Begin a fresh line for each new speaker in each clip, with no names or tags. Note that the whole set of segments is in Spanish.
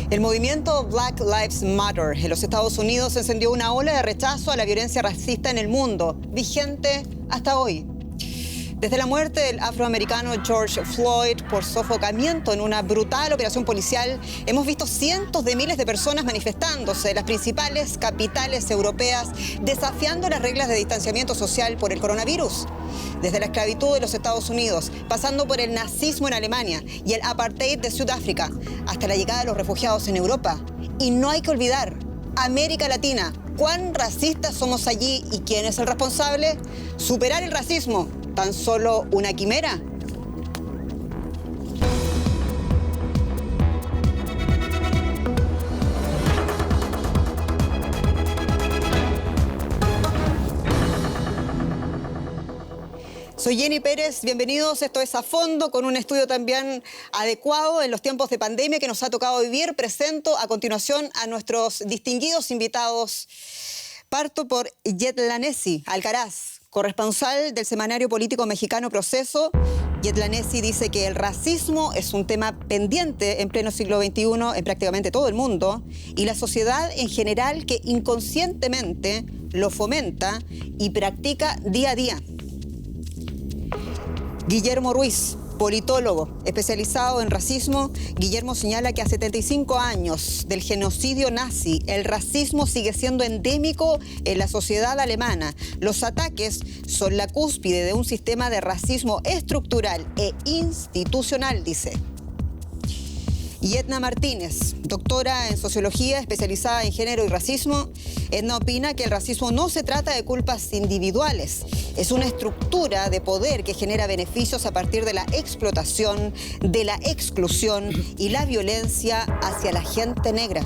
El movimiento Black Lives Matter en los Estados Unidos encendió una ola de rechazo a la violencia racista en el mundo, vigente hasta hoy. Desde la muerte del afroamericano George Floyd por sofocamiento en una brutal operación policial, hemos visto cientos de miles de personas manifestándose en las principales capitales europeas, desafiando las reglas de distanciamiento social por el coronavirus. Desde la esclavitud de los Estados Unidos, pasando por el nazismo en Alemania y el apartheid de Sudáfrica, hasta la llegada de los refugiados en Europa. Y no hay que olvidar, América Latina, ¿cuán racistas somos allí y quién es el responsable? ¿Superar el racismo tan solo una quimera? Soy Jenny Pérez, bienvenidos. Esto es A Fondo, con un estudio también adecuado en los tiempos de pandemia que nos ha tocado vivir. Presento a continuación a nuestros distinguidos invitados. Parto por Yetlanesi Alcaraz, corresponsal del semanario político mexicano Proceso. Yetlanesi dice que el racismo es un tema pendiente en pleno siglo XXI en prácticamente todo el mundo y la sociedad en general que inconscientemente lo fomenta y practica día a día. Guillermo Ruiz, politólogo especializado en racismo. Guillermo señala que a 75 años del genocidio nazi, el racismo sigue siendo endémico en la sociedad alemana. Los ataques son la cúspide de un sistema de racismo estructural e institucional, dice. Y Edna Martínez, doctora en sociología especializada en género y racismo. Edna opina que el racismo no se trata de culpas individuales, es una estructura de poder que genera beneficios a partir de la explotación, de la exclusión y la violencia hacia la gente negra.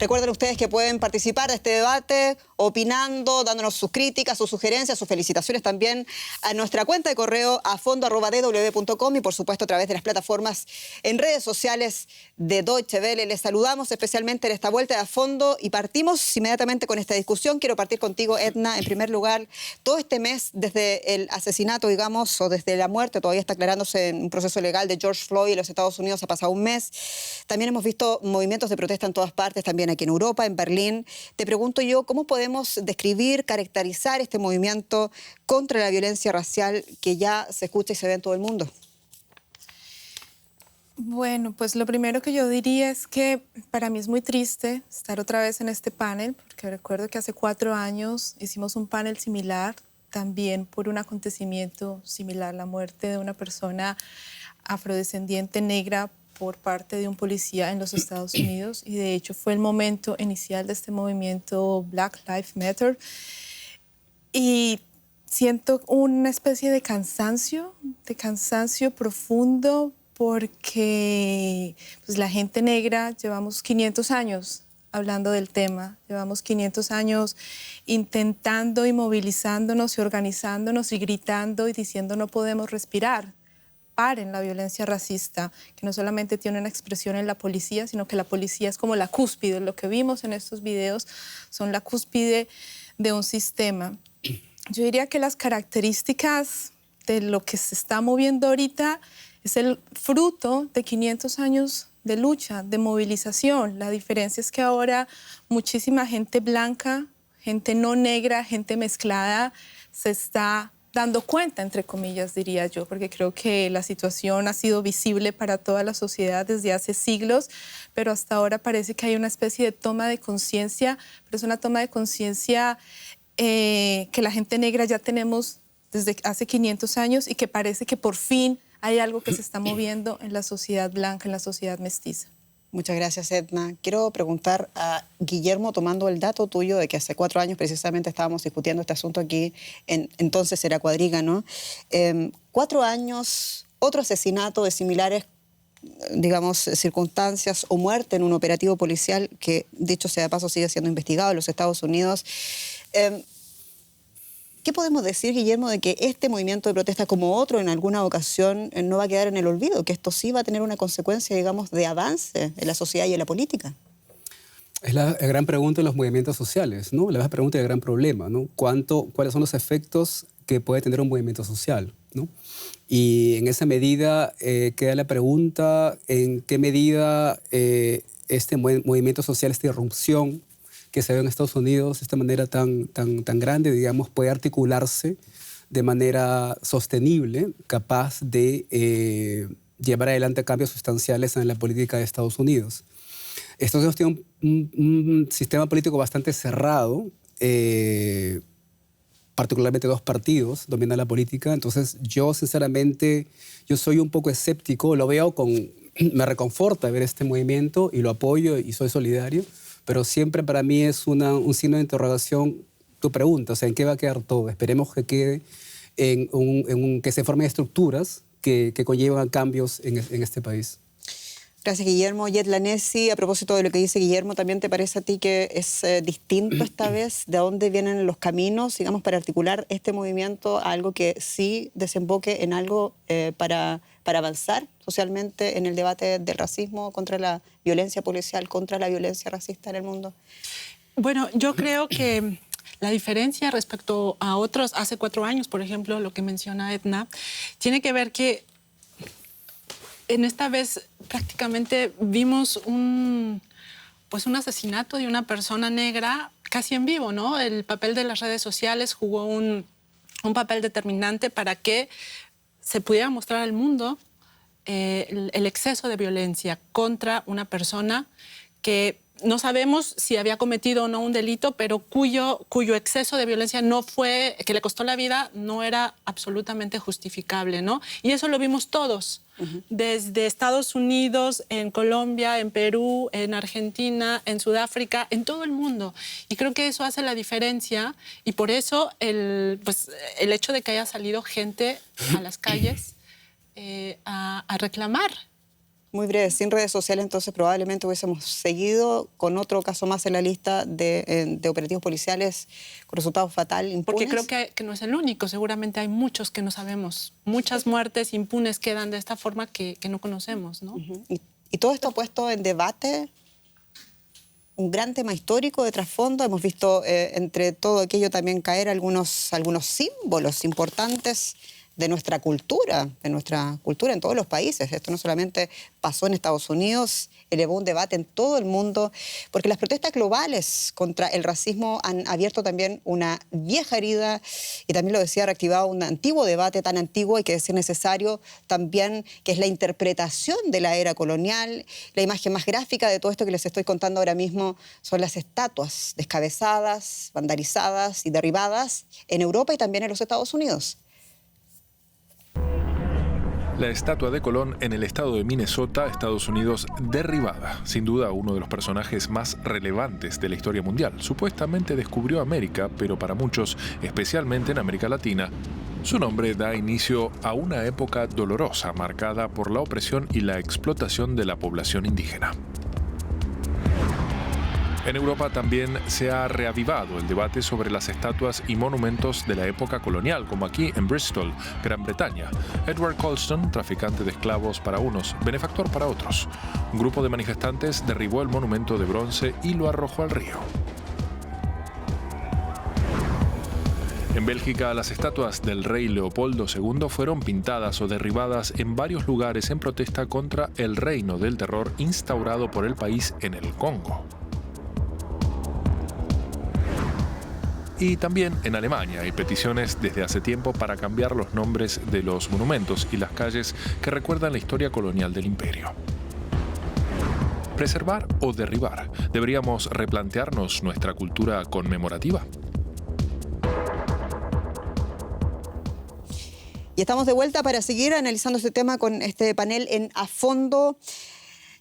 Recuerden ustedes que pueden participar de este debate opinando, dándonos sus críticas, sus sugerencias, sus felicitaciones también a nuestra cuenta de correo afondo@dw.com y por supuesto a través de las plataformas en redes sociales de Deutsche Welle. Les saludamos especialmente en esta vuelta de A Fondo y partimos inmediatamente con esta discusión. Quiero partir contigo, Edna. En primer lugar, todo este mes desde el asesinato, digamos, o desde la muerte, todavía está aclarándose en un proceso legal de George Floyd en los Estados Unidos, ha pasado un mes. También hemos visto movimientos de protesta en todas partes, también aquí en Europa, en Berlín. Te pregunto yo, ¿cómo podemos describir, caracterizar este movimiento contra la violencia racial que ya se escucha y se ve en todo el mundo?
Bueno, pues lo primero que yo diría es que para mí es muy triste estar otra vez en este panel, porque recuerdo que hace 4 años hicimos un panel similar, también por un acontecimiento similar, la muerte de una persona afrodescendiente negra por parte de un policía en los Estados Unidos, y de hecho fue el momento inicial de este movimiento Black Lives Matter. Y siento una especie de cansancio profundo, porque pues, la gente negra llevamos 500 años hablando del tema, llevamos 500 años intentando y movilizándonos y organizándonos y gritando y diciendo no podemos respirar. Paren la violencia racista, que no solamente tiene una expresión en la policía, sino que la policía es como la cúspide. Lo que vimos en estos videos son la cúspide de un sistema. Yo diría que las características de lo que se está moviendo ahorita es el fruto de 500 años de lucha, de movilización. La diferencia es que ahora muchísima gente blanca, gente no negra, gente mezclada, se está dando cuenta, entre comillas, diría yo, porque creo que la situación ha sido visible para toda la sociedad desde hace siglos, pero hasta ahora parece que hay una especie de toma de conciencia, pero es una toma de conciencia que la gente negra ya tenemos desde hace 500 años y que parece que por fin hay algo que se está moviendo en la sociedad blanca, en la sociedad mestiza.
Muchas gracias, Edna. Quiero preguntar a Guillermo, tomando el dato tuyo de que hace 4 años precisamente estábamos discutiendo este asunto aquí, entonces era Cuadriga, ¿no? 4 años, otro asesinato de similares, digamos, circunstancias o muerte en un operativo policial que, dicho sea de paso, sigue siendo investigado en los Estados Unidos. ¿Qué podemos decir, Guillermo, de que este movimiento de protesta, como otro en alguna ocasión, no va a quedar en el olvido, que esto sí va a tener una consecuencia, digamos, de avance en la sociedad y en la política?
Es la gran pregunta de los movimientos sociales, ¿no? La gran pregunta y el gran problema, ¿no? ¿Cuáles son los efectos que puede tener un movimiento social, ¿no? Y en esa medida queda la pregunta en qué medida este movimiento social, esta irrupción que se ve en Estados Unidos de esta manera tan grande, digamos, puede articularse de manera sostenible, capaz de llevar adelante cambios sustanciales en la política de Estados Unidos. Estados Unidos tiene un sistema político bastante cerrado, particularmente dos partidos dominan la política. Entonces yo sinceramente, yo soy un poco escéptico, lo veo me reconforta ver este movimiento y lo apoyo y soy solidario, pero siempre para mí es un signo de interrogación tu pregunta, o sea, ¿en qué va a quedar todo? Esperemos que quede que se formen estructuras que conllevan cambios en este país.
Gracias, Guillermo. Yetla Nesi, a propósito de lo que dice Guillermo, ¿también te parece a ti que es distinto esta vez de dónde vienen los caminos, digamos, para articular este movimiento a algo que sí desemboque en algo para avanzar socialmente en el debate del racismo, contra la violencia policial, contra la violencia racista en el mundo?
Bueno, yo creo que la diferencia respecto a otros, hace 4 años, por ejemplo, lo que menciona Edna, tiene que ver que en esta vez prácticamente vimos un asesinato de una persona negra casi en vivo, ¿no? El papel de las redes sociales jugó un papel determinante para que se pudiera mostrar al mundo el exceso de violencia contra una persona que no sabemos si había cometido o no un delito, pero cuyo exceso de violencia que le costó la vida, no era absolutamente justificable, ¿no? Y eso lo vimos todos, desde Estados Unidos, en Colombia, en Perú, en Argentina, en Sudáfrica, en todo el mundo. Y creo que eso hace la diferencia y por eso el hecho de que haya salido gente a las calles a reclamar.
Muy breve, sin redes sociales, entonces probablemente hubiésemos seguido con otro caso más en la lista de operativos policiales con resultados fatales, impunes.
Porque creo que no es el único, seguramente hay muchos que no sabemos. Muchas muertes impunes quedan de esta forma que no conocemos, ¿no?
Y todo esto ha puesto en debate un gran tema histórico de trasfondo. Hemos visto entre todo aquello también caer algunos símbolos importantes de nuestra cultura en todos los países. Esto no solamente pasó en Estados Unidos, elevó un debate en todo el mundo, porque las protestas globales contra el racismo han abierto también una vieja herida y también lo decía, reactivado un antiguo debate tan antiguo y que es necesario también, que es la interpretación de la era colonial. La imagen más gráfica de todo esto que les estoy contando ahora mismo son las estatuas descabezadas, vandalizadas y derribadas en Europa y también en los Estados Unidos.
La estatua de Colón en el estado de Minnesota, Estados Unidos, derribada. Sin duda uno de los personajes más relevantes de la historia mundial. Supuestamente descubrió América, pero para muchos, especialmente en América Latina, su nombre da inicio a una época dolorosa marcada por la opresión y la explotación de la población indígena. En Europa también se ha reavivado el debate sobre las estatuas y monumentos de la época colonial, como aquí en Bristol, Gran Bretaña. Edward Colston, traficante de esclavos para unos, benefactor para otros. Un grupo de manifestantes derribó el monumento de bronce y lo arrojó al río. En Bélgica, las estatuas del rey Leopoldo II fueron pintadas o derribadas en varios lugares en protesta contra el reino del terror instaurado por el país en el Congo. Y también en Alemania hay peticiones desde hace tiempo para cambiar los nombres de los monumentos y las calles que recuerdan la historia colonial del imperio. ¿Preservar o derribar? ¿Deberíamos replantearnos nuestra cultura conmemorativa?
Y estamos de vuelta para seguir analizando este tema con este panel en A Fondo.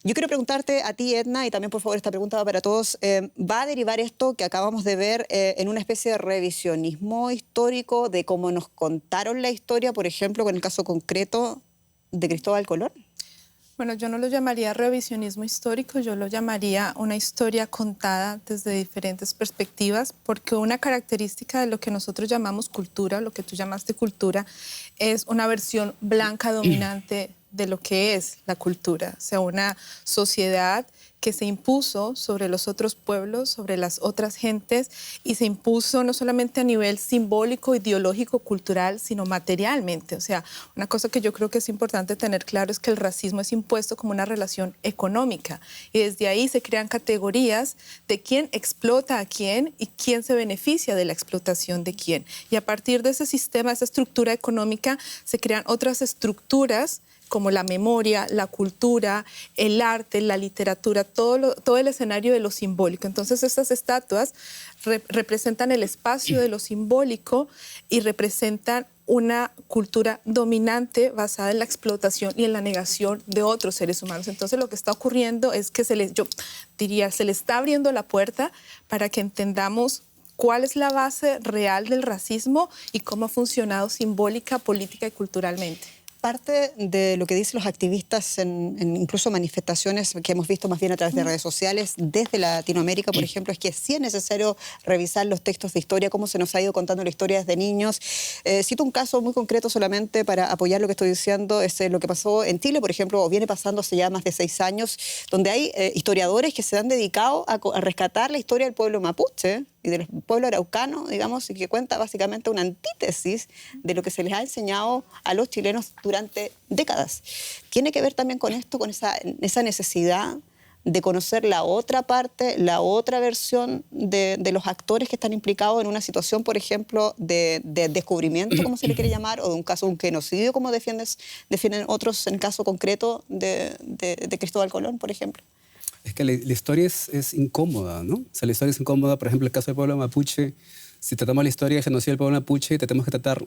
Yo quiero preguntarte a ti, Edna, y también, por favor, esta pregunta va para todos. ¿Va a derivar esto que acabamos de ver en una especie de revisionismo histórico de cómo nos contaron la historia, por ejemplo, con el caso concreto de Cristóbal Colón?
Bueno, yo no lo llamaría revisionismo histórico, yo lo llamaría una historia contada desde diferentes perspectivas, porque una característica de lo que nosotros llamamos cultura, lo que tú llamaste cultura, es una versión blanca dominante de lo que es la cultura, o sea, una sociedad que se impuso sobre los otros pueblos, sobre las otras gentes, y se impuso no solamente a nivel simbólico, ideológico, cultural, sino materialmente. O sea, una cosa que yo creo que es importante tener claro es que el racismo es impuesto como una relación económica, y desde ahí se crean categorías de quién explota a quién y quién se beneficia de la explotación de quién. Y a partir de ese sistema, esa estructura económica, se crean otras estructuras como la memoria, la cultura, el arte, la literatura, todo el escenario de lo simbólico. Entonces, estas estatuas representan el espacio de lo simbólico y representan una cultura dominante basada en la explotación y en la negación de otros seres humanos. Entonces, lo que está ocurriendo es que se le está abriendo la puerta para que entendamos cuál es la base real del racismo y cómo ha funcionado simbólica, política y culturalmente.
Parte de lo que dicen los activistas en incluso manifestaciones que hemos visto más bien a través de redes sociales desde Latinoamérica, por ejemplo, es que sí es necesario revisar los textos de historia, cómo se nos ha ido contando la historia desde niños. Cito un caso muy concreto solamente para apoyar lo que estoy diciendo, es lo que pasó en Chile, por ejemplo, o viene pasando hace ya más de 6 años, donde hay historiadores que se han dedicado a rescatar la historia del pueblo mapuche y del pueblo araucano, digamos, y que cuenta básicamente una antítesis de lo que se les ha enseñado a los chilenos durante décadas. Tiene que ver también con esto, con esa necesidad de conocer la otra parte, la otra versión de los actores que están implicados en una situación, por ejemplo, de descubrimiento, como se le quiere llamar, o de un caso de un genocidio, como defienden otros en el caso concreto de Cristóbal Colón, por ejemplo.
Es que la historia es incómoda, ¿no? O sea, la historia es incómoda. Por ejemplo, el caso del pueblo mapuche, si tratamos la historia del genocidio del pueblo mapuche, tenemos que tratar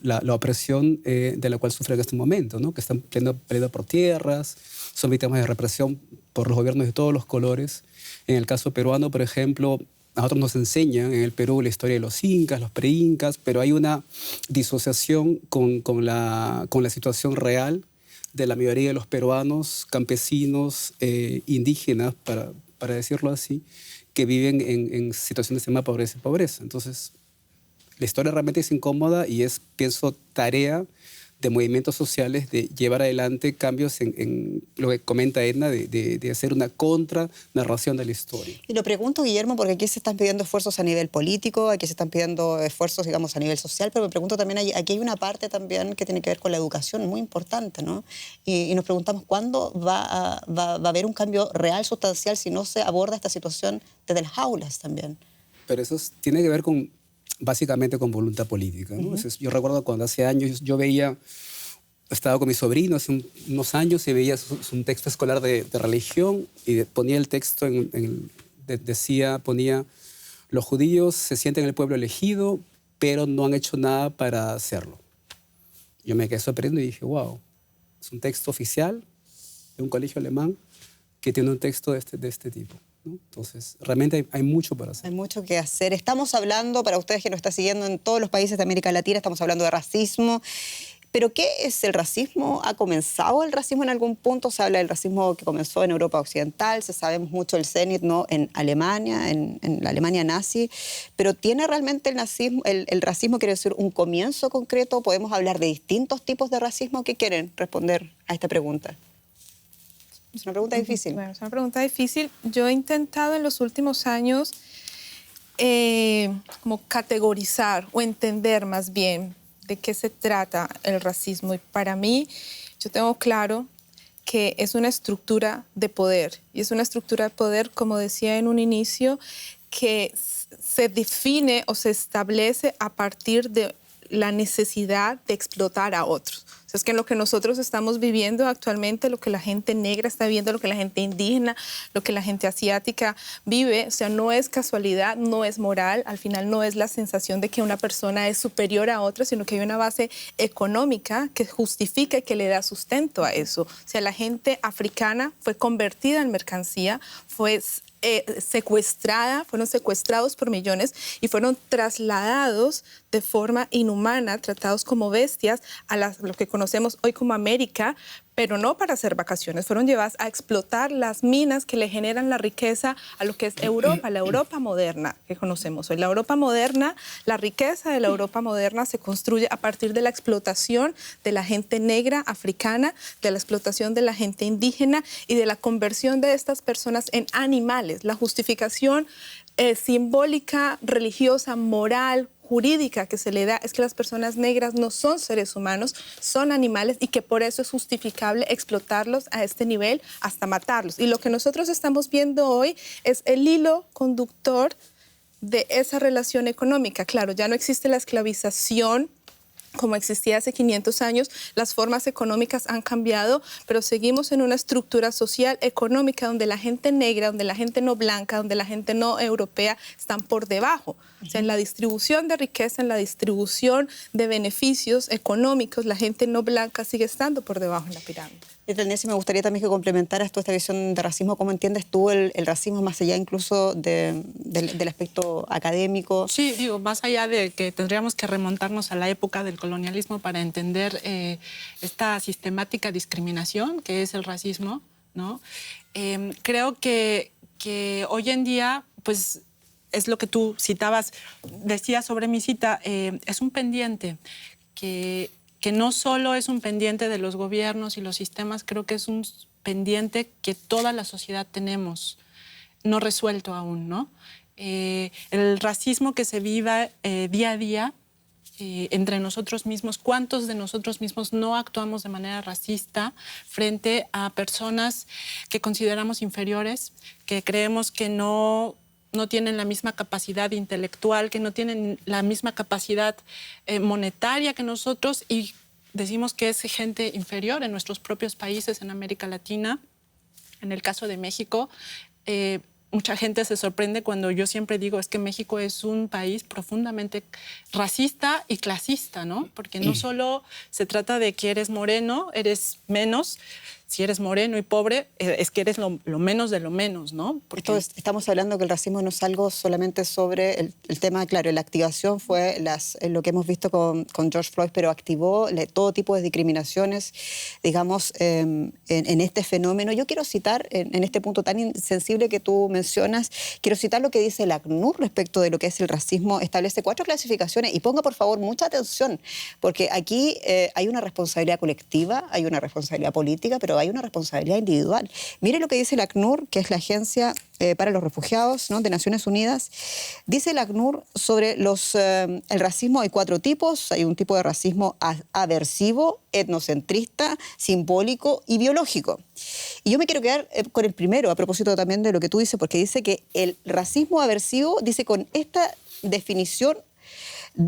la opresión de la cual sufre en este momento, ¿no? Que están peleando por tierras, son víctimas de represión por los gobiernos de todos los colores. En el caso peruano, por ejemplo, a nosotros nos enseñan en el Perú la historia de los incas, los pre-incas, pero hay una disociación con la situación real de la mayoría de los peruanos, campesinos, indígenas, para decirlo así, que viven en situaciones de extrema pobreza. Entonces, la historia realmente es incómoda y es, pienso, tarea de movimientos sociales de llevar adelante cambios en lo que comenta Edna, de hacer una contranarración de la historia.
Y lo pregunto, Guillermo, porque aquí se están pidiendo esfuerzos a nivel político, aquí se están pidiendo esfuerzos, digamos, a nivel social, pero me pregunto también, aquí hay una parte también que tiene que ver con la educación muy importante, ¿no? Y nos preguntamos cuándo va a haber un cambio real, sustancial, si no se aborda esta situación desde las aulas también.
Pero eso tiene que ver básicamente con voluntad política, ¿no? Yo recuerdo cuando hace años yo estaba con mi sobrino hace unos años y veía un texto escolar de religión y ponía el texto, ponía, los judíos se sienten el pueblo elegido, pero no han hecho nada para hacerlo. Yo me quedé sorprendido y dije, wow, es un texto oficial de un colegio alemán que tiene un texto de este tipo, ¿no? Entonces, realmente hay mucho para hacer.
Hay mucho que hacer. Estamos hablando, para ustedes que nos están siguiendo en todos los países de América Latina, estamos hablando de racismo. ¿Pero qué es el racismo? ¿Ha comenzado el racismo en algún punto? Se habla del racismo que comenzó en Europa Occidental, se sabemos mucho del Zenit, ¿no? En Alemania, en la Alemania nazi. ¿Pero tiene realmente el racismo, quiere decir, un comienzo concreto? ¿Podemos hablar de distintos tipos de racismo? ¿Qué quieren responder a esta pregunta? Es una pregunta difícil.
Bueno, es una pregunta difícil. Yo he intentado en los últimos años como categorizar o entender más bien de qué se trata el racismo. Y para mí, yo tengo claro que es una estructura de poder. Y es una estructura de poder, como decía en un inicio, que se define o se establece a partir de la necesidad de explotar a otros. O sea, es que lo que nosotros estamos viviendo actualmente, lo que la gente negra está viviendo, lo que la gente indígena, lo que la gente asiática vive, o sea, no es casualidad, no es moral, al final no es la sensación de que una persona es superior a otra, sino que hay una base económica que justifica y que le da sustento a eso. O sea, la gente africana fue convertida en mercancía, fue fueron secuestrados por millones y fueron trasladados de forma inhumana, tratados como bestias a lo que conocemos hoy como América, pero no para hacer vacaciones, fueron llevadas a explotar las minas que le generan la riqueza a lo que es Europa, la Europa moderna que conocemos hoy. La Europa moderna, la riqueza de la Europa moderna se construye a partir de la explotación de la gente negra africana, de la explotación de la gente indígena y de la conversión de estas personas en animales. La justificación simbólica, religiosa, moral, jurídica que se le da es que las personas negras no son seres humanos, son animales y que por eso es justificable explotarlos a este nivel hasta matarlos. Y lo que nosotros estamos viendo hoy es el hilo conductor de esa relación económica. Claro, ya no existe la esclavización como existía hace 500 años, las formas económicas han cambiado, pero seguimos en una estructura social, económica, donde la gente negra, donde la gente no blanca, donde la gente no europea están por debajo. O sea, en la distribución de riqueza, en la distribución de beneficios económicos, la gente no blanca sigue estando por debajo en la pirámide.
Nancy, me gustaría también que complementaras toda esta visión de racismo. ¿Cómo entiendes tú el racismo más allá incluso del aspecto académico?
Sí, digo, más allá de que tendríamos que remontarnos a la época del colonialismo para entender esta sistemática discriminación que es el racismo, ¿no? Creo que hoy en día, pues, es lo que tú citabas, decías sobre mi cita, es un pendiente que no solo es un pendiente de los gobiernos y los sistemas, creo que es un pendiente que toda la sociedad tenemos, no resuelto aún, ¿no? El racismo que se vive día a día entre nosotros mismos, ¿cuántos de nosotros mismos no actuamos de manera racista frente a personas que consideramos inferiores, que creemos que no tienen la misma capacidad intelectual, que no tienen la misma capacidad monetaria que nosotros y decimos que es gente inferior en nuestros propios países, en América Latina? En el caso de México, mucha gente se sorprende cuando yo siempre digo es que México es un país profundamente racista y clasista, ¿no? Porque no solo se trata de que eres moreno, eres menos. Si eres moreno y pobre, es que eres lo menos de lo menos, ¿no?
Porque estamos hablando que el racismo no es algo solamente sobre el tema, claro, la activación fue lo que hemos visto con George Floyd, pero activó todo tipo de discriminaciones, digamos, en este fenómeno. Yo quiero citar, en este punto tan insensible que tú mencionas, quiero citar lo que dice el ACNUR respecto de lo que es el racismo. Establece 4 clasificaciones y ponga, por favor, mucha atención, porque aquí hay una responsabilidad colectiva, hay una responsabilidad política, pero hay una responsabilidad individual. Mire lo que dice el ACNUR, que es la Agencia para los Refugiados, ¿no?, de Naciones Unidas. Dice el ACNUR sobre el racismo. Hay 4 tipos. Hay un tipo de racismo aversivo, etnocentrista, simbólico y biológico. Y yo me quiero quedar con el primero, a propósito también de lo que tú dices, porque dice que el racismo aversivo, dice con esta definición,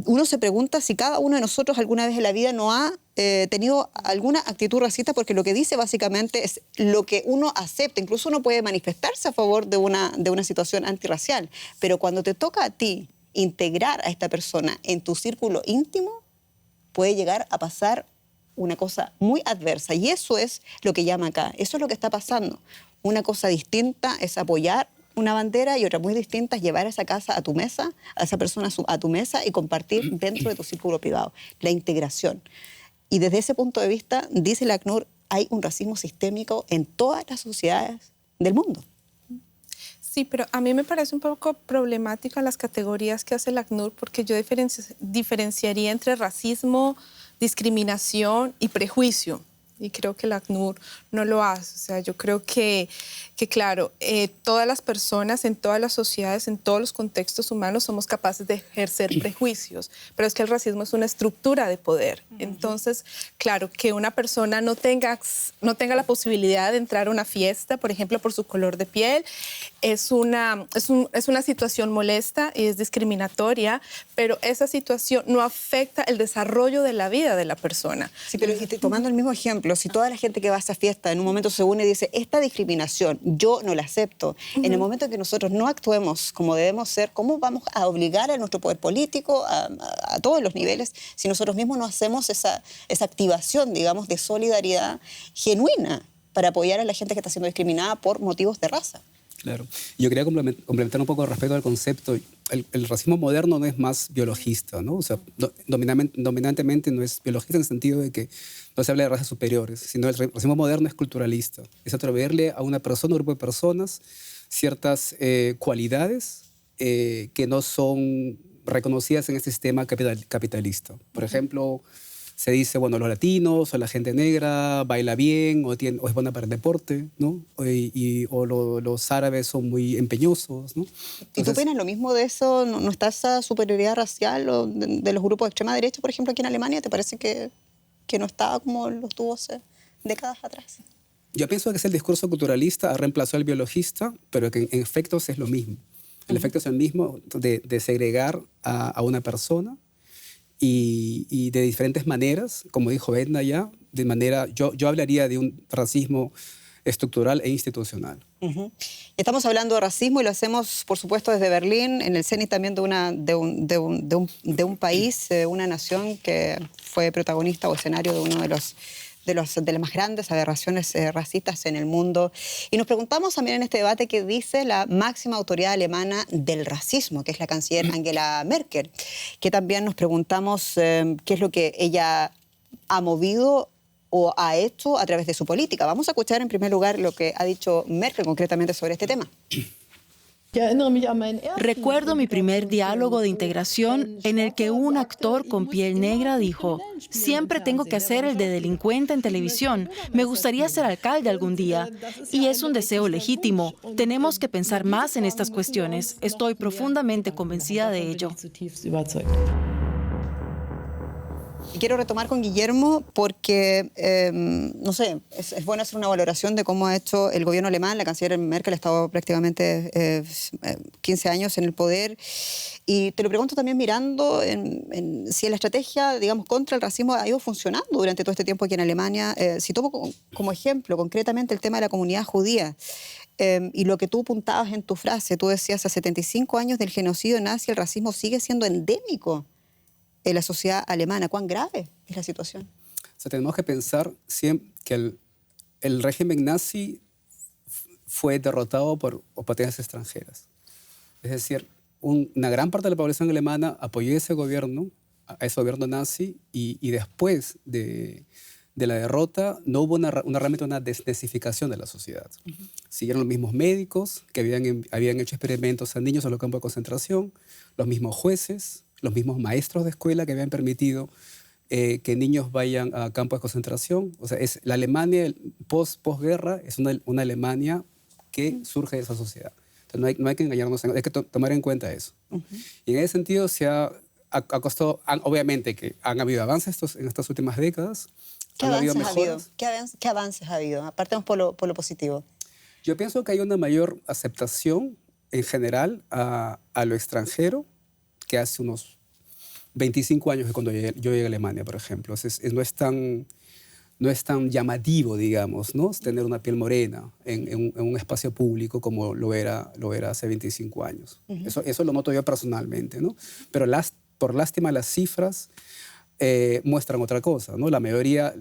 uno se pregunta si cada uno de nosotros alguna vez en la vida no ha tenido alguna actitud racista, porque lo que dice básicamente es lo que uno acepta. Incluso uno puede manifestarse a favor de una situación antirracial, pero cuando te toca a ti integrar a esta persona en tu círculo íntimo, puede llegar a pasar una cosa muy adversa. Y eso es lo que llama acá. Eso es lo que está pasando. Una cosa distinta es apoyar una bandera y otra muy distinta es llevar esa casa a tu mesa, a esa persona a tu mesa y compartir dentro de tu círculo privado. La integración. Y desde ese punto de vista, dice el ACNUR, hay un racismo sistémico en todas las sociedades del mundo.
Sí, pero a mí me parece un poco problemática las categorías que hace el ACNUR, porque yo diferenciaría entre racismo, discriminación y prejuicio. Y creo que el ACNUR no lo hace. O sea, yo creo que claro, todas las personas, en todas las sociedades, en todos los contextos humanos, somos capaces de ejercer prejuicios. Pero es que el racismo es una estructura de poder. Entonces, claro, que una persona no tenga la posibilidad de entrar a una fiesta, por ejemplo, por su color de piel, es una situación molesta y es discriminatoria, pero esa situación no afecta el desarrollo de la vida de la persona.
Sí, pero tomando el mismo ejemplo, si toda la gente que va a esa fiesta en un momento se une y dice, esta discriminación yo no la acepto, en el momento en que nosotros no actuemos como debemos ser, ¿cómo vamos a obligar a nuestro poder político a todos los niveles si nosotros mismos no hacemos esa activación, digamos, de solidaridad genuina para apoyar a la gente que está siendo discriminada por motivos de raza?
Claro. Yo quería complementar un poco respecto al concepto. El racismo moderno no es más biologista, ¿no? O sea, dominantemente no es biologista en el sentido de que no se habla de razas superiores, sino el racismo moderno es culturalista. Es atribuirle a una persona, un grupo de personas, ciertas cualidades que no son reconocidas en este sistema capitalista. Por ejemplo, se dice, bueno, los latinos o la gente negra baila bien o es buena para el deporte, ¿no? O los árabes son muy empeñosos, ¿no? Entonces,
¿y tú opinas lo mismo de eso? ¿No está esa superioridad racial o de los grupos de extrema derecha, por ejemplo, aquí en Alemania? ¿Te parece que no estaba como lo estuvo hace décadas atrás?
yo pienso que es el discurso culturalista ha reemplazado al biologista, pero que en efectos es lo mismo. El efecto es el mismo de segregar a una persona y de diferentes maneras, como dijo Edna ya, de manera, yo hablaría de un racismo estructural e institucional.
Estamos hablando de racismo y lo hacemos, por supuesto, desde Berlín, en el cenit también de un país, una nación que fue protagonista o escenario de uno de las más grandes aberraciones racistas en el mundo. Y nos preguntamos también en este debate qué dice la máxima autoridad alemana del racismo, que es la canciller Angela Merkel, que también nos preguntamos qué es lo que ella ha movido o ha hecho a través de su política. Vamos a escuchar en primer lugar lo que ha dicho Merkel concretamente sobre este tema.
Recuerdo mi primer diálogo de integración en el que un actor con piel negra dijo: siempre tengo que hacer el de delincuente en televisión. Me gustaría ser alcalde algún día. Y es un deseo legítimo. Tenemos que pensar más en estas cuestiones. Estoy profundamente convencida de ello.
Y quiero retomar con Guillermo porque, no sé, es bueno hacer una valoración de cómo ha hecho el gobierno alemán. La canciller Merkel ha estado prácticamente 15 años en el poder. Y te lo pregunto también mirando si la estrategia, digamos, contra el racismo ha ido funcionando durante todo este tiempo aquí en Alemania. Si tomo como ejemplo concretamente el tema de la comunidad judía, y lo que tú apuntabas en tu frase, tú decías, a 75 años del genocidio nazi, el racismo sigue siendo endémico en la sociedad alemana. ¿Cuán grave es la situación?
O sea, tenemos que pensar siempre que el régimen nazi fue derrotado por potencias extranjeras. Es decir, una gran parte de la población alemana apoyó a ese gobierno nazi y después de la derrota no hubo realmente una desnazificación de la sociedad. Siguieron los mismos médicos que habían hecho experimentos a niños en los campos de concentración, los mismos jueces, los mismos maestros de escuela que habían permitido que niños vayan a campos de concentración. O sea, la Alemania posguerra es una Alemania que surge de esa sociedad. Entonces no hay que engañarnos, hay que tomar en cuenta eso. Y en ese sentido costado, obviamente que han habido avances en estas últimas décadas.
¿Qué avances ha habido? ¿Qué avances ha habido? Apartemos por lo positivo.
Yo pienso que hay una mayor aceptación en general a lo extranjero que hace unos 25 años, que cuando yo llegué a Alemania, por ejemplo. No es tan llamativo, digamos, ¿no? Tener una piel morena en un espacio público como lo era hace 25 años. Eso lo noto yo personalmente, ¿no? Pero por lástima las cifras muestran otra cosa, ¿no? La mayoría,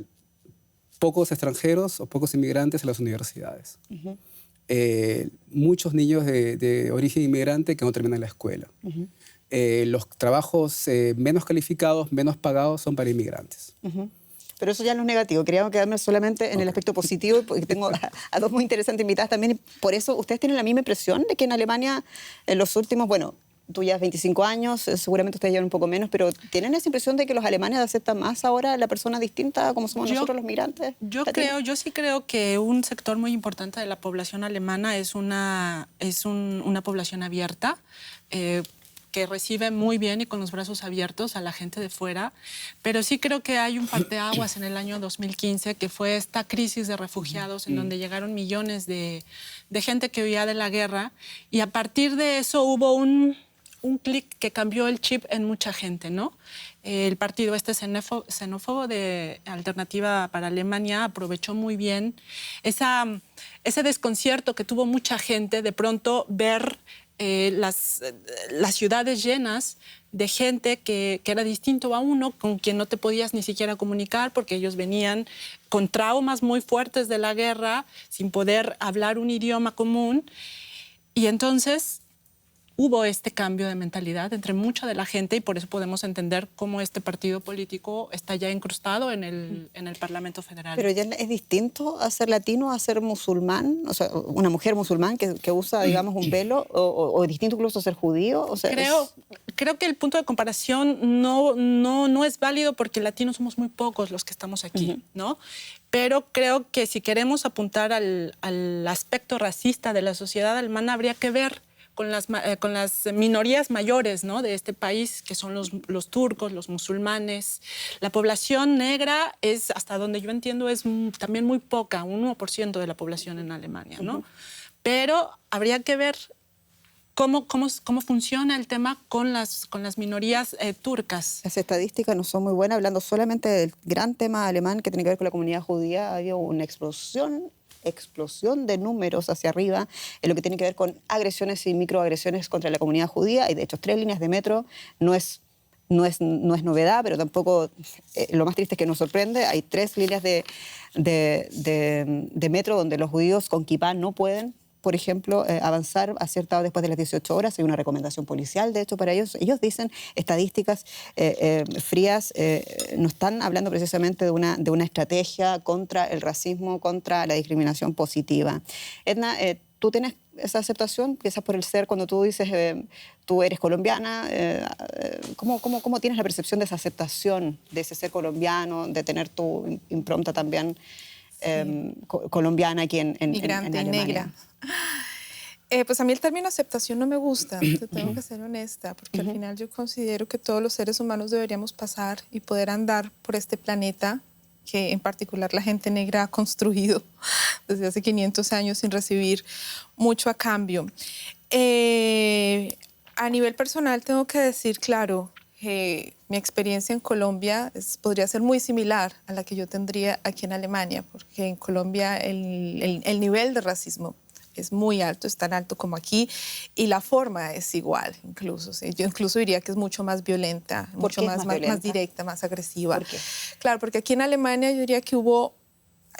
pocos extranjeros o pocos inmigrantes en las universidades. Muchos niños de origen inmigrante que no terminan la escuela. Los trabajos menos calificados, menos pagados son para inmigrantes.
Pero eso ya no es negativo. Quería quedarme solamente en el aspecto positivo, porque tengo a dos muy interesantes invitadas también. Y por eso, ¿ustedes tienen la misma impresión de que en Alemania en los últimos, bueno, tú ya has 25 años, seguramente ustedes llevan un poco menos, pero ¿tienen esa impresión de que los alemanes aceptan más ahora a la persona distinta como somos nosotros los migrantes? Yo
sí creo que un sector muy importante de la población alemana es una población abierta, que recibe muy bien y con los brazos abiertos a la gente de fuera, pero sí creo que hay un parteaguas en el año 2015, que fue esta crisis de refugiados en donde llegaron millones de gente que huía de la guerra, y a partir de eso hubo un clic que cambió el chip en mucha gente, ¿no? El partido xenófobo de Alternativa para Alemania aprovechó muy bien ese desconcierto que tuvo mucha gente de pronto ver las ciudades llenas de gente que era distinto a uno, con quien no te podías ni siquiera comunicar porque ellos venían con traumas muy fuertes de la guerra, sin poder hablar un idioma común. Y entonces hubo este cambio de mentalidad entre mucha de la gente y por eso podemos entender cómo este partido político está ya incrustado en el Parlamento Federal.
Pero ya es distinto a ser latino a ser musulmán, o sea, una mujer musulmán que usa, digamos, un velo, o distinto incluso a ser judío. O sea,
creo que el punto de comparación no es válido porque latinos somos muy pocos los que estamos aquí, ¿no? Pero creo que si queremos apuntar al aspecto racista de la sociedad alemana, habría que ver con las minorías mayores, ¿no?, de este país, que son los turcos, los musulmanes. La población negra es, hasta donde yo entiendo, es también muy poca, un 1% de la población en Alemania, ¿no? Pero habría que ver cómo funciona el tema con las minorías turcas.
Las estadísticas no son muy buenas, hablando solamente del gran tema alemán que tiene que ver con la comunidad judía. Ha habido una explosión de números hacia arriba en lo que tiene que ver con agresiones y microagresiones contra la comunidad judía. Y de hecho 3 líneas de metro no es novedad, pero tampoco lo más triste es que nos sorprende. Hay 3 líneas de metro donde los judíos con kipá no pueden, por ejemplo, avanzar a cierta hora después de las 18 horas. Hay una recomendación policial, de hecho, para ellos. Ellos dicen estadísticas frías, no están hablando precisamente de una estrategia contra el racismo, contra la discriminación positiva. Edna, ¿tú tienes esa aceptación? Quizás por el ser, cuando tú dices, tú eres colombiana, ¿cómo tienes la percepción de esa aceptación, de ese ser colombiano, de tener tu impronta también colombiana aquí en
Migrante y
Alemania?
negra. Pues a mí el término aceptación no me gusta, te tengo que ser honesta, porque al final yo considero que todos los seres humanos deberíamos pasar y poder andar por este planeta que en particular la gente negra ha construido desde hace 500 años sin recibir mucho a cambio. A nivel personal tengo que decir, claro, mi experiencia en Colombia podría ser muy similar a la que yo tendría aquí en Alemania, porque en Colombia el nivel de racismo es muy alto, es tan alto como aquí, y la forma es igual incluso. ¿Sí? Yo incluso diría que es mucho más violenta, mucho más directa, más agresiva.
¿Por qué?
Claro, porque aquí en Alemania yo diría que hubo,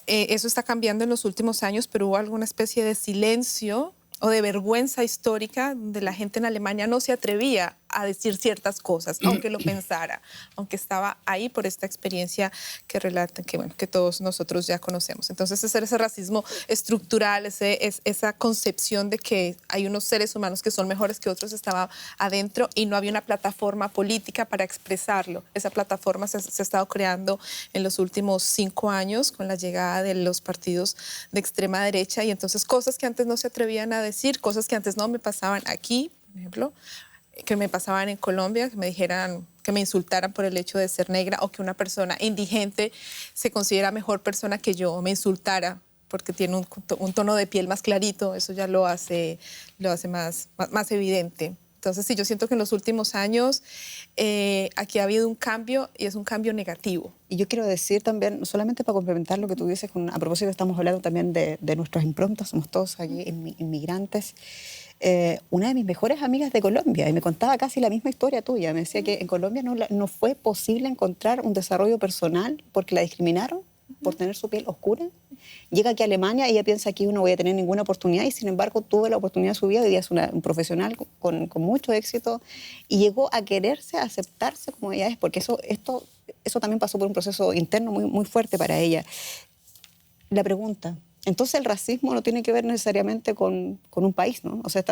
eso está cambiando en los últimos años, pero hubo alguna especie de silencio o de vergüenza histórica donde la gente en Alemania no se atrevía a decir ciertas cosas, aunque lo pensara, aunque estaba ahí por esta experiencia que relatan, que todos nosotros ya conocemos. Entonces, ese racismo estructural, esa concepción de que hay unos seres humanos que son mejores que otros estaba adentro y no había una plataforma política para expresarlo. Esa plataforma se ha estado creando en los últimos 5 años con la llegada de los partidos de extrema derecha y entonces cosas que antes no se atrevían a decir, cosas que antes no me pasaban aquí, por ejemplo, que me pasaban en Colombia, que me dijeran, que me insultaran por el hecho de ser negra o que una persona indigente se considera mejor persona que yo, me insultara porque tiene un tono de piel más clarito, eso ya lo hace más evidente. Entonces, sí, yo siento que en los últimos años aquí ha habido un cambio y es un cambio negativo.
Y yo quiero decir también, no solamente para complementar lo que tú dices, a propósito estamos hablando también de nuestras improntas, somos todos aquí inmigrantes. Una de mis mejores amigas de Colombia, y me contaba casi la misma historia tuya, me decía que en Colombia no fue posible encontrar un desarrollo personal porque la discriminaron por tener su piel oscura. Llega aquí a Alemania y ella piensa que no voy a tener ninguna oportunidad y sin embargo tuvo la oportunidad de su vida. Hoy día es un profesional con mucho éxito y llegó a quererse, a aceptarse como ella es, porque eso también pasó por un proceso interno muy, muy fuerte para ella. La pregunta, entonces el racismo no tiene que ver necesariamente con un país, ¿no? O sea,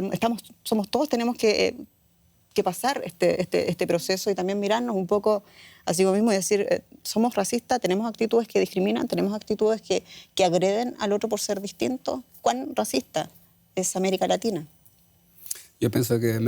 somos todos, tenemos que pasar este proceso y también mirarnos un poco así mismo y decir, somos racistas, tenemos actitudes que discriminan, tenemos actitudes que agreden al otro por ser distinto. ¿Cuán racista es América Latina?
Yo pienso que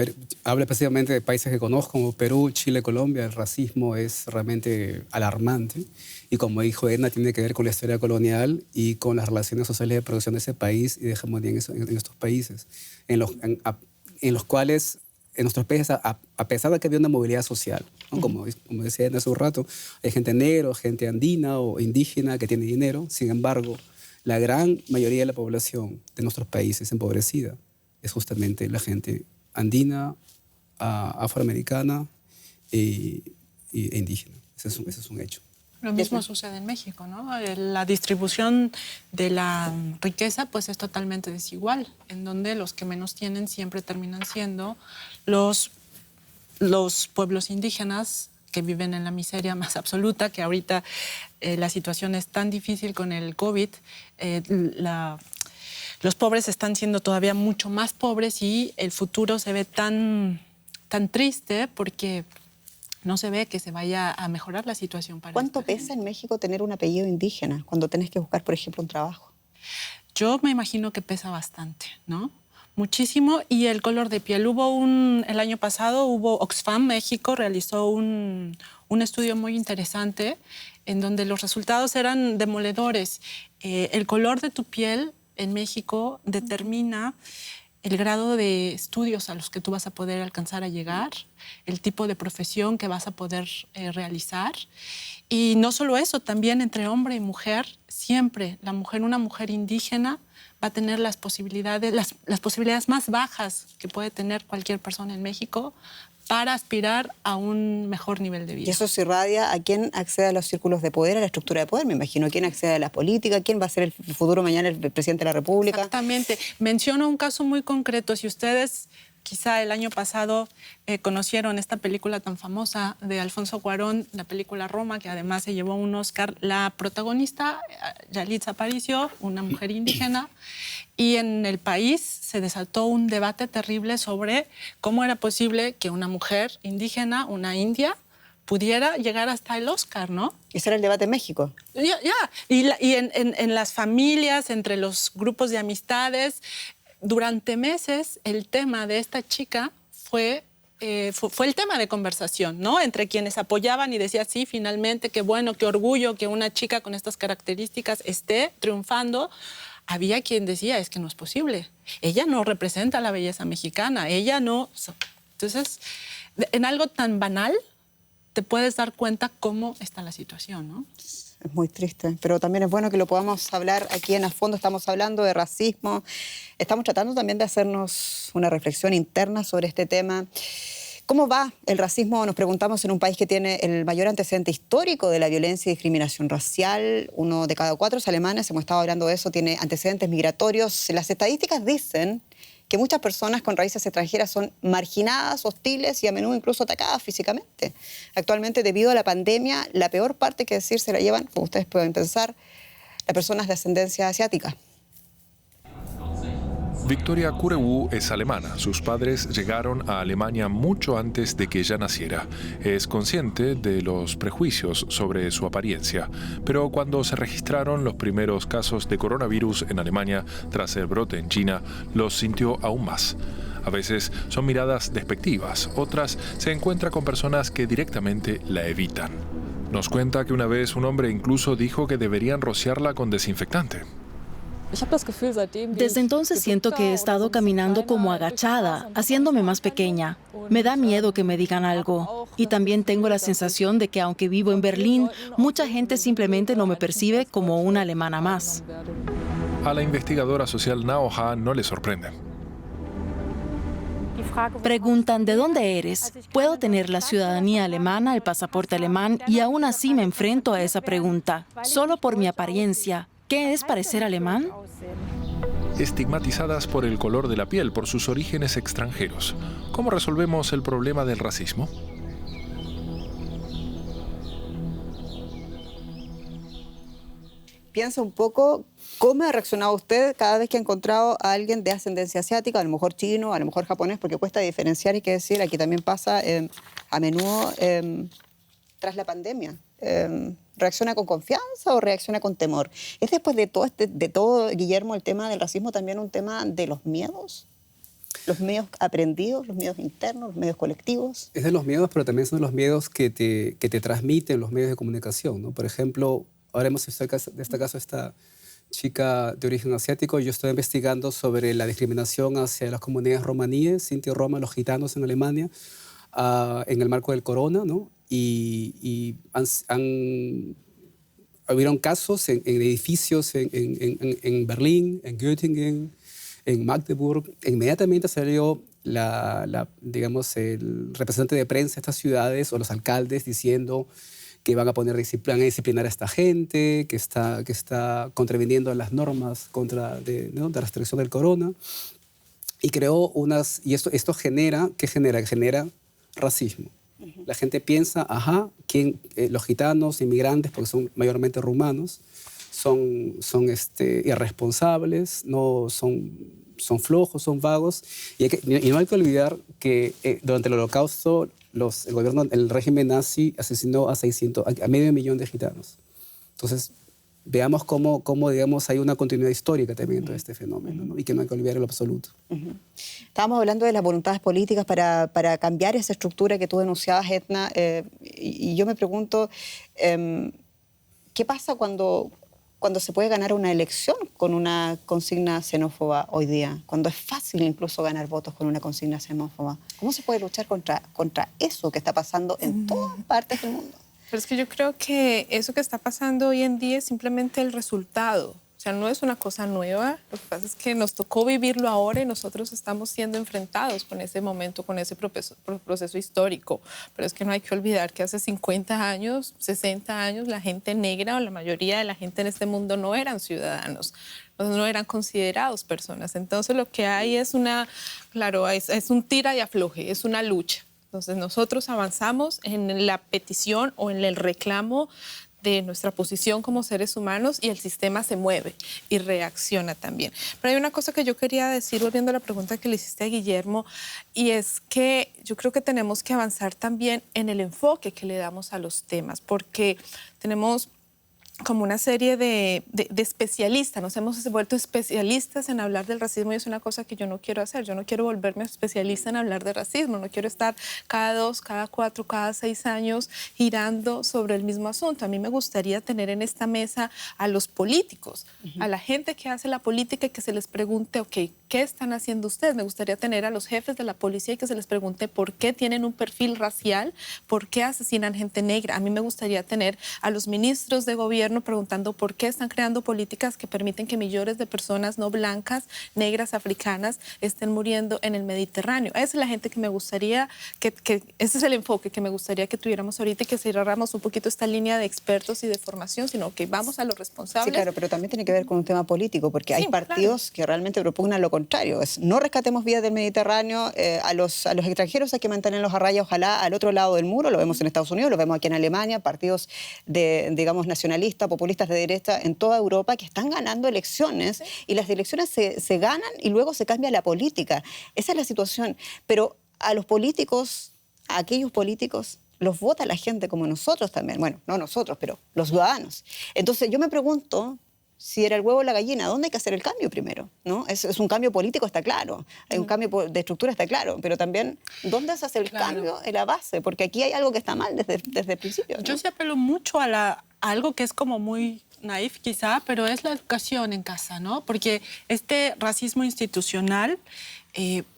hablo específicamente de países que conozco, como Perú, Chile, Colombia. El racismo es realmente alarmante. Y como dijo Edna, tiene que ver con la historia colonial y con las relaciones sociales de producción de ese país y de hegemonía en estos países, en los cuales en nuestros países, a pesar de que había una movilidad social, ¿no? Como decía Edna hace un rato, hay gente negra, gente andina o indígena que tiene dinero. Sin embargo, la gran mayoría de la población de nuestros países empobrecida es justamente la gente andina, afroamericana e indígena. Ese es un hecho.
Lo mismo sucede en México, ¿no? La distribución de la riqueza pues es totalmente desigual, en donde los que menos tienen siempre terminan siendo los pueblos indígenas que viven en la miseria más absoluta, que ahorita la situación es tan difícil con el COVID, los pobres están siendo todavía mucho más pobres y el futuro se ve tan triste porque no se ve que se vaya a mejorar la situación para
¿Cuánto pesa en México tener un apellido indígena cuando tenés que buscar, por ejemplo, un trabajo?
Yo me imagino que pesa bastante, ¿no? Muchísimo. Y el color de piel. El año pasado Oxfam México realizó un estudio muy interesante en donde los resultados eran demoledores. El color de tu piel en México determina el grado de estudios a los que tú vas a poder alcanzar a llegar, el tipo de profesión que vas a poder realizar. Y no solo eso, también entre hombre y mujer, siempre una mujer indígena va a tener las posibilidades más bajas que puede tener cualquier persona en México para aspirar a un mejor nivel de vida.
Y eso se irradia a quién accede a los círculos de poder, a la estructura de poder, me imagino. ¿Quién accede a la política? ¿Quién va a ser el futuro mañana el presidente de la República?
Exactamente. Menciono un caso muy concreto. Si ustedes quizá el año pasado conocieron esta película tan famosa de Alfonso Cuarón, la película Roma, que además se llevó un Oscar, la protagonista, Yalitza Aparicio, una mujer indígena, y en el país se desató un debate terrible sobre cómo era posible que una mujer indígena, una india, pudiera llegar hasta el Oscar, ¿no?
Ese era el debate en México.
Ya. Y en las familias, entre los grupos de amistades, durante meses el tema de esta chica fue el tema de conversación, ¿no? Entre quienes apoyaban y decían, sí, finalmente, qué bueno, qué orgullo que una chica con estas características esté triunfando. Había quien decía, es que no es posible. Ella no representa la belleza mexicana, ella no... Entonces, en algo tan banal te puedes dar cuenta cómo está la situación, ¿no?
Es muy triste, pero también es bueno que lo podamos hablar aquí en A Fondo. Estamos hablando de racismo, estamos tratando también de hacernos una reflexión interna sobre este tema. ¿Cómo va el racismo? Nos preguntamos en un país que tiene el mayor antecedente histórico de la violencia y discriminación racial. 1 de cada 4 alemanes, hemos estado hablando de eso, tiene antecedentes migratorios. Las estadísticas dicen que muchas personas con raíces extranjeras son marginadas, hostiles y a menudo incluso atacadas físicamente. Actualmente, debido a la pandemia, la peor parte, que decir, se la llevan, como ustedes pueden pensar, las personas de ascendencia asiática.
Victoria Kurewu es alemana. Sus padres llegaron a Alemania mucho antes de que ella naciera. Es consciente de los prejuicios sobre su apariencia, pero cuando se registraron los primeros casos de coronavirus en Alemania tras el brote en China, los sintió aún más. A veces son miradas despectivas, otras se encuentra con personas que directamente la evitan. Nos cuenta que una vez un hombre incluso dijo que deberían rociarla con desinfectante.
Desde entonces siento que he estado caminando como agachada, haciéndome más pequeña. Me da miedo que me digan algo. Y también tengo la sensación de que aunque vivo en Berlín, mucha gente simplemente no me percibe como una alemana más.
A la investigadora social Nao Ha no le sorprende.
Preguntan, ¿de dónde eres? Puedo tener la ciudadanía alemana, el pasaporte alemán, y aún así me enfrento a esa pregunta. Solo por mi apariencia. ¿Qué es parecer alemán?
Estigmatizadas por el color de la piel, por sus orígenes extranjeros. ¿Cómo resolvemos el problema del racismo?
Piensa un poco cómo ha reaccionado usted cada vez que ha encontrado a alguien de ascendencia asiática, a lo mejor chino, a lo mejor japonés, porque cuesta diferenciar, hay que decir, aquí también pasa a menudo tras la pandemia. ¿Reacciona con confianza o reacciona con temor? ¿Es después de todo, Guillermo, el tema del racismo también un tema de los miedos? ¿Los miedos aprendidos, los miedos internos, los miedos colectivos?
Es de los miedos, pero también son los miedos que te transmiten los medios de comunicación, ¿no? Por ejemplo, ahora hemos visto de este caso esta chica de origen asiático. Yo estoy investigando sobre la discriminación hacia las comunidades romaníes, sinti roma, los gitanos en Alemania, en el marco del corona, ¿no? Y hubieron casos en edificios en Berlín, en Göttingen, en Magdeburg. Inmediatamente salió digamos, el representante de prensa de estas ciudades o los alcaldes diciendo que van a disciplinar a esta gente, que está contraviniendo las normas de restricción del corona. Y creó esto genera racismo. La gente piensa, los gitanos, inmigrantes, porque son mayormente rumanos, son irresponsables, son flojos, son vagos. Y no hay que olvidar que durante el Holocausto el régimen nazi asesinó a medio millón de gitanos. Entonces, veamos cómo digamos, hay una continuidad histórica también en todo este fenómeno, ¿no? Y que no hay que olvidar en lo absoluto.
Estábamos hablando de las voluntades políticas para cambiar esa estructura que tú denunciabas, Edna, y yo me pregunto, ¿qué pasa cuando se puede ganar una elección con una consigna xenófoba hoy día? Cuando es fácil incluso ganar votos con una consigna xenófoba. ¿Cómo se puede luchar contra eso que está pasando en todas partes del mundo?
Pero es que yo creo que eso que está pasando hoy en día es simplemente el resultado. O sea, no es una cosa nueva. Lo que pasa es que nos tocó vivirlo ahora y nosotros estamos siendo enfrentados con ese momento, con ese proceso histórico. Pero es que no hay que olvidar que hace 50 años, 60 años, la gente negra o la mayoría de la gente en este mundo no eran ciudadanos, no eran considerados personas. Entonces lo que hay es es un tira y afloje, es una lucha. Entonces nosotros avanzamos en la petición o en el reclamo de nuestra posición como seres humanos y el sistema se mueve y reacciona también. Pero hay una cosa que yo quería decir, volviendo a la pregunta que le hiciste a Guillermo, y es que yo creo que tenemos que avanzar también en el enfoque que le damos a los temas, porque tenemos como una serie de especialistas, nos hemos vuelto especialistas en hablar del racismo y es una cosa que yo no quiero hacer. Yo no quiero volverme especialista en hablar de racismo, no quiero estar cada 2, cada 4, cada 6 años girando sobre el mismo asunto. A mí me gustaría tener en esta mesa a los políticos, a la gente que hace la política y que se les pregunte, ok, ¿qué están haciendo ustedes? Me gustaría tener a los jefes de la policía y que se les pregunte por qué tienen un perfil racial, por qué asesinan gente negra. A mí me gustaría tener a los ministros de gobierno preguntando por qué están creando políticas que permiten que millones de personas no blancas, negras, africanas estén muriendo en el Mediterráneo. Esa es la gente que me gustaría, ese es el enfoque que me gustaría que tuviéramos ahorita y que cerráramos un poquito esta línea de expertos y de formación, sino que vamos a los responsables.
Sí, claro, pero también tiene que ver con un tema político, porque hay partidos que realmente propugnan lo contrario. No rescatemos vidas del Mediterráneo, a los extranjeros hay que mantenerlos a raya, ojalá al otro lado del muro, lo vemos en Estados Unidos, lo vemos aquí en Alemania, partidos digamos, nacionalistas, populistas de derecha en toda Europa que están ganando elecciones y las elecciones se ganan y luego se cambia la política. Esa es la situación. Pero a los políticos, a aquellos políticos, los vota la gente como nosotros también. Bueno, no nosotros, pero los ciudadanos. Entonces yo me pregunto si era el huevo o la gallina, ¿dónde hay que hacer el cambio primero? ¿No? Es un cambio político, está claro. Hay un cambio de estructura, está claro. Pero también, ¿dónde se hace el cambio en la base? Porque aquí hay algo que está mal desde el principio, ¿no?
Yo sí apelo mucho a algo que es como muy naif quizá, pero es la educación en casa, ¿no? Porque este racismo institucional,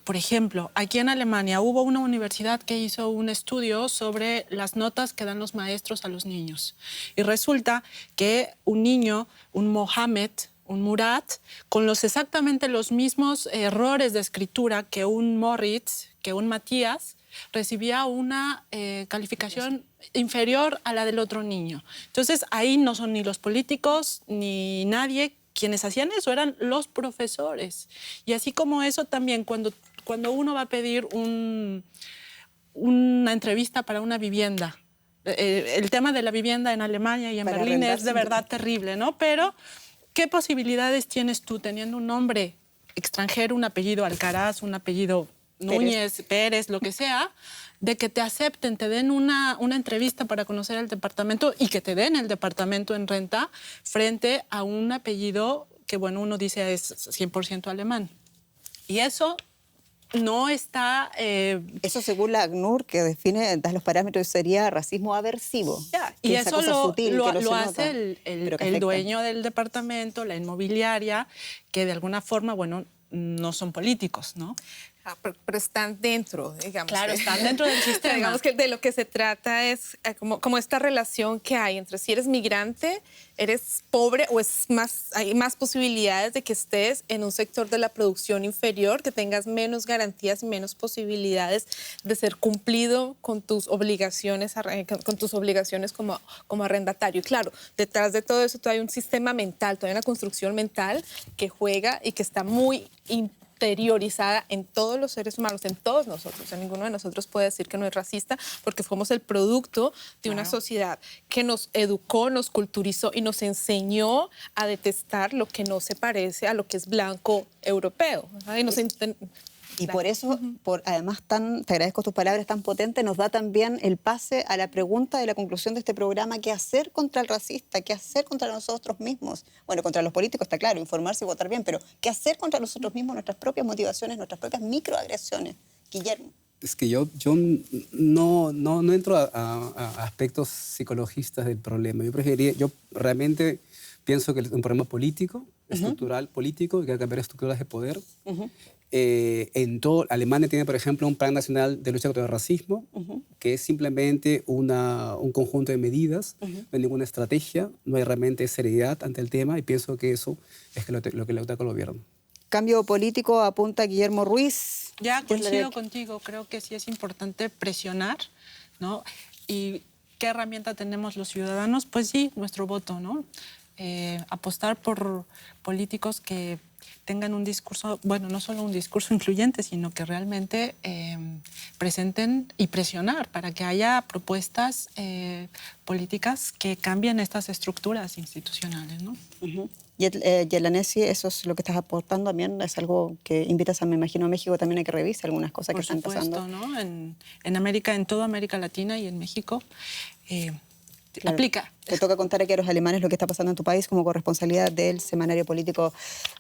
por ejemplo, aquí en Alemania hubo una universidad que hizo un estudio sobre las notas que dan los maestros a los niños. Y resulta que un niño, un Mohamed, un Murat, con exactamente los mismos errores de escritura que un Moritz, que un Matías, recibía una calificación inferior a la del otro niño. Entonces, ahí no son ni los políticos ni nadie. Quienes hacían eso eran los profesores. Y así como eso también, cuando uno va a pedir una entrevista para una vivienda, el tema de la vivienda en Alemania y en Berlín es de verdad terrible, ¿no? Pero, ¿qué posibilidades tienes tú teniendo un nombre extranjero, un apellido Alcaraz, un apellido Núñez, Pérez, lo que sea, de que te acepten, te den una entrevista para conocer el departamento y que te den el departamento en renta frente a un apellido que, bueno, uno dice es 100% alemán? Y eso no está...
Eso según la ACNUR, que da los parámetros, sería racismo aversivo.
Y eso lo hace el dueño del departamento, la inmobiliaria, que de alguna forma, bueno, no son políticos, ¿no?
Pero están dentro, digamos.
Claro, están dentro del sistema.
Digamos que de lo que se trata es como esta relación que hay entre si eres migrante, eres pobre o hay más posibilidades de que estés en un sector de la producción inferior, que tengas menos garantías y menos posibilidades de ser cumplido con tus obligaciones, como arrendatario. Y claro, detrás de todo eso hay un sistema mental, hay una construcción mental que juega y que está muy interiorizada en todos los seres humanos, en todos nosotros. O sea, ninguno de nosotros puede decir que no es racista porque somos el producto de una sociedad que nos educó, nos culturizó y nos enseñó a detestar lo que no se parece a lo que es blanco europeo.
Y por eso, además, te agradezco tus palabras tan potentes, nos da también el pase a la pregunta de la conclusión de este programa: ¿qué hacer contra el racista? ¿Qué hacer contra nosotros mismos? Bueno, contra los políticos está claro, informarse y votar bien, pero ¿qué hacer contra nosotros mismos, nuestras propias motivaciones, nuestras propias microagresiones? Guillermo.
Es que yo no entro a aspectos psicologistas del problema. Yo realmente pienso que es un problema político, estructural político, que hay que cambiar estructuras de poder. En todo, Alemania tiene, por ejemplo, un plan nacional de lucha contra el racismo, que es simplemente un conjunto de medidas, no hay ninguna estrategia, no hay realmente seriedad ante el tema, y pienso que eso es lo que le ataca al gobierno.
Cambio político, apunta Guillermo Ruiz.
Ya coincido contigo, creo que sí es importante presionar, ¿no? ¿Y qué herramienta tenemos los ciudadanos? Pues sí, nuestro voto, ¿no? Apostar por políticos que tengan un discurso, bueno, no solo un discurso incluyente, sino que realmente presenten y presionar para que haya propuestas políticas que cambien estas estructuras institucionales, ¿no?
Yelda Nessi, eso es lo que estás aportando también, es algo que invitas, me imagino, a México también a que revise algunas cosas que están pasando.
Por supuesto, ¿no? En América, en toda América Latina y en México,
claro,
aplica.
Te toca contar aquí a los alemanes lo que está pasando en tu país como corresponsabilidad del semanario político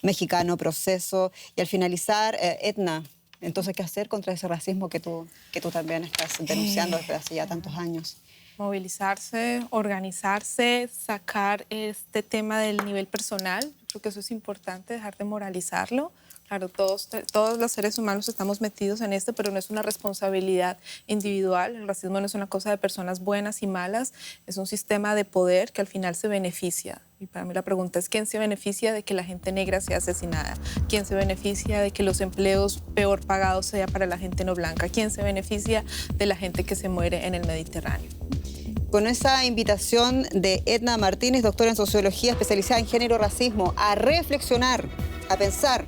mexicano, Proceso. Y al finalizar, Edna, entonces, ¿qué hacer contra ese racismo que tú también estás denunciando desde hace ya tantos años?
Movilizarse, organizarse, sacar este tema del nivel personal. Creo que eso es importante, dejar de moralizarlo. Claro, todos los seres humanos estamos metidos en esto, pero no es una responsabilidad individual. El racismo no es una cosa de personas buenas y malas, es un sistema de poder que al final se beneficia. Y para mí la pregunta es: ¿quién se beneficia de que la gente negra sea asesinada? ¿Quién se beneficia de que los empleos peor pagados sea para la gente no blanca? ¿Quién se beneficia de la gente que se muere en el Mediterráneo?
Con esa invitación de Edna Martínez, doctora en Sociología, especializada en género y racismo, a reflexionar, a pensar,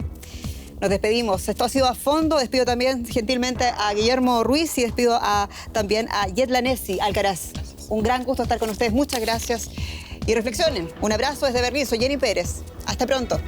nos despedimos. Esto ha sido A Fondo. Despido también gentilmente a Guillermo Ruiz y despido también a Yelda Nessi Alcaraz. Un gran gusto estar con ustedes. Muchas gracias. Y reflexionen. Un abrazo desde Berlín. Soy Jenny Pérez. Hasta pronto.